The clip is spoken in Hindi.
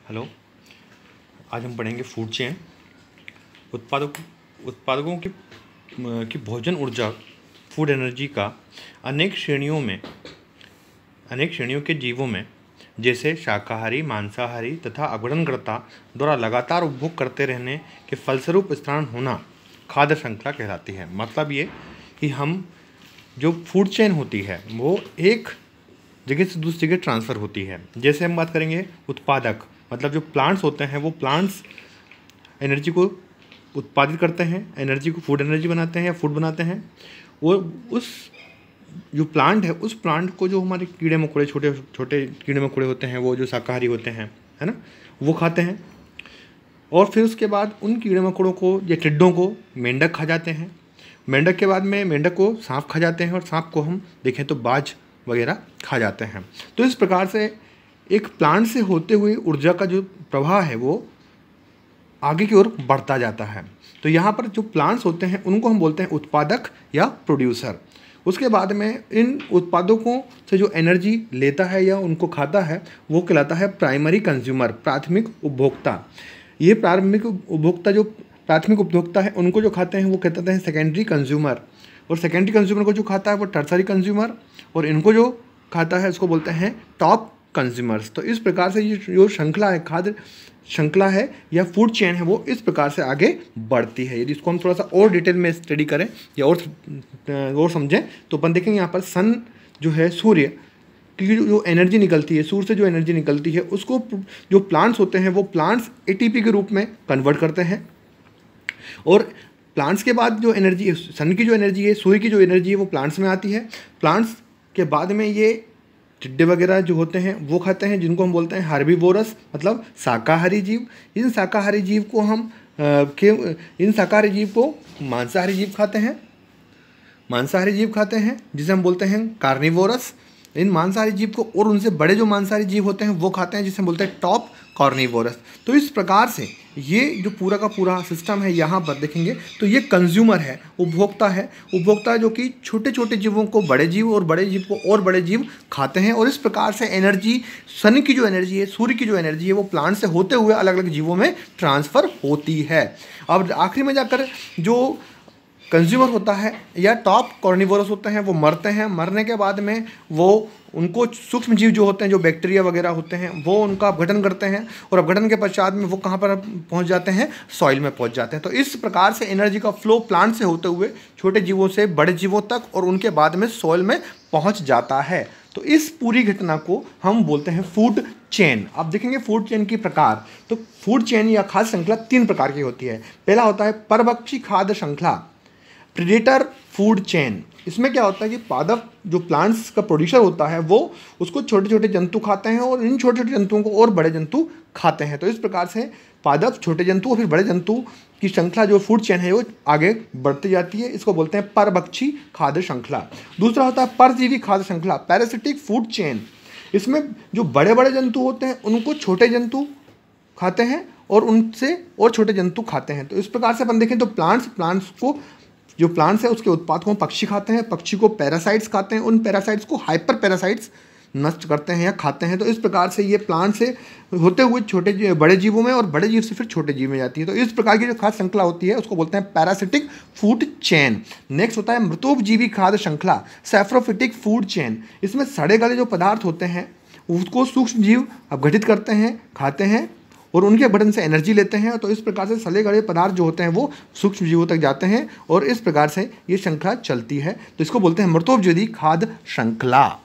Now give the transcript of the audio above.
हेलो। आज हम पढ़ेंगे फूड चेन। उत्पादकों की भोजन ऊर्जा फूड एनर्जी का अनेक श्रेणियों के जीवों में जैसे शाकाहारी, मांसाहारी तथा अपघटनकर्ता द्वारा लगातार उपभोग करते रहने के फलस्वरूप स्थान होना खाद्य श्रृंखला कहलाती है। मतलब ये कि हम जो फूड चेन होती है वो एक जगह से दूसरी जगह ट्रांसफ़र होती है। जैसे हम बात करेंगे उत्पादक, मतलब जो प्लांट्स होते हैं वो प्लांट्स एनर्जी को उत्पादित करते हैं, एनर्जी को फूड एनर्जी बनाते हैं या फूड बनाते हैं। और उस जो प्लांट है उस प्लांट को जो हमारे कीड़े मकोड़े, छोटे छोटे कीड़े मकोड़े होते हैं, वो जो शाकाहारी होते हैं, है ना, वो खाते हैं। और फिर उसके बाद उन कीड़े मकोड़ों को या टिड्डों को मेंढक खा जाते हैं। मेंढक के बाद में मेंढक को सांप खा जाते हैं, और सांप को हम देखें तो बाज वगैरह खा जाते हैं। तो इस प्रकार से एक प्लांट से होते हुए ऊर्जा का जो प्रवाह है वो आगे की ओर बढ़ता जाता है। तो यहाँ पर जो प्लांट्स होते हैं उनको हम बोलते हैं उत्पादक या प्रोड्यूसर। उसके बाद में इन उत्पादकों से जो एनर्जी लेता है या उनको खाता है वो कहलाता है प्राइमरी कंज्यूमर, प्राथमिक उपभोक्ता। ये प्राथमिक उपभोक्ता है, उनको जो खाते हैं वो कहते हैं सेकेंडरी कंज्यूमर। और सेकेंडरी कंज्यूमर को जो खाता है वो टर्सरी कंज्यूमर, और इनको जो खाता है उसको बोलते हैं टॉप कंज्यूमर्स। तो इस प्रकार से ये जो श्रृंखला है, खाद्य श्रृंखला है या फूड चेन है, वो इस प्रकार से आगे बढ़ती है। यदि इसको हम थोड़ा सा और डिटेल में स्टडी करें या और समझें तो अपन देखेंगे यहाँ पर सन जो है, सूर्य की जो एनर्जी निकलती है, सूर्य से जो एनर्जी निकलती है उसको जो प्लांट्स होते हैं वो प्लांट्स एटीपी के रूप में कन्वर्ट करते हैं। और प्लांट्स के बाद जो एनर्जी है, सन की जो एनर्जी है, सूर्य की जो एनर्जी है, वो प्लांट्स में आती है। प्लांट्स के बाद में ये टिड्डे वगैरह जो होते हैं वो खाते हैं, जिनको हम बोलते हैं हार्बीवोरस, मतलब शाकाहारी जीव। इन शाकाहारी जीव को मांसाहारी जीव खाते हैं, जिसे हम बोलते हैं कार्निवोरस। इन मांसाहारी जीव को और उनसे बड़े जो मांसाहारी जीव होते हैं वो खाते हैं, जिसे हम बोलते हैं टॉप कार्निवोरस। तो इस प्रकार से ये जो पूरा का पूरा सिस्टम है यहाँ पर देखेंगे तो ये कंज्यूमर है, उपभोक्ता है। उपभोक्ता जो कि छोटे छोटे जीवों को बड़े जीव और बड़े जीव को और बड़े जीव खाते हैं। और इस प्रकार से एनर्जी, सन की जो एनर्जी है, सूर्य की जो एनर्जी है, वो प्लांट से होते हुए अलग अलग जीवों में ट्रांसफ़र होती है। अब आखिरी में जाकर जो कंज्यूमर होता है या टॉप कार्निवोरस होते हैं वो मरते हैं। मरने के बाद में वो उनको सूक्ष्म जीव जो होते हैं, जो बैक्टीरिया वगैरह होते हैं, वो उनका अपघटन करते हैं। और अपघटन के पश्चात में वो कहाँ पर पहुँच जाते हैं? सॉइल में पहुँच जाते हैं। तो इस प्रकार से एनर्जी का फ्लो प्लांट से होते हुए छोटे जीवों से बड़े जीवों तक और उनके बाद में सॉइल में पहुँच जाता है। तो इस पूरी घटना को हम बोलते हैं फूड चेन। आप देखेंगे फूड चेन की प्रकार, तो फूड चेन या खाद्य श्रृंखला 3 प्रकार की होती है। पहला होता है परभक्षी खाद्य श्रृंखला, प्रेडेटर फूड चेन। इसमें क्या होता है कि पादप जो प्लांट्स का प्रोड्यूसर होता है वो उसको छोटे छोटे जंतु खाते हैं, और इन छोटे छोटे जंतुओं को और बड़े जंतु खाते हैं। तो इस प्रकार से पादप, छोटे जंतु और फिर बड़े जंतु की श्रृंखला जो फूड चेन है वो आगे बढ़ती जाती है। इसको बोलते हैं परभक्षी खाद्य श्रृंखला। दूसरा होता है परजीवी खाद्य श्रृंखला, पैरासिटिक फूड चेन। इसमें जो बड़े बड़े जंतु होते हैं उनको छोटे जंतु खाते हैं और उनसे और छोटे जंतु खाते हैं। तो इस प्रकार से अपन देखें तो प्लांट्स को, जो प्लांट्स है उसके उत्पाद को पक्षी खाते हैं, पक्षी को पैरासाइट्स खाते हैं, उन पैरासाइट्स को हाइपर पैरासाइट्स नष्ट करते हैं या खाते हैं। तो इस प्रकार से ये प्लांट से होते हुए बड़े जीवों में और बड़े जीव से फिर छोटे जीव में जाती है। तो इस प्रकार की जो खाद्य श्रृंखला होती है उसको बोलते हैं पैरासिटिक फूड चेन। नेक्स्ट होता है मृतोपजीवी खाद्य श्रृंखला, सैप्रोफिटिक फूड चेन। इसमें सड़े गले जो पदार्थ होते हैं उसको सूक्ष्म जीव अपघटित करते हैं, खाते हैं और उनके अपघटन से एनर्जी लेते हैं। तो इस प्रकार से सड़े गले पदार्थ जो होते हैं वो सूक्ष्म जीवों तक जाते हैं और इस प्रकार से ये श्रृंखला चलती है। तो इसको बोलते हैं मृतोपजीवी खाद्य श्रृंखला।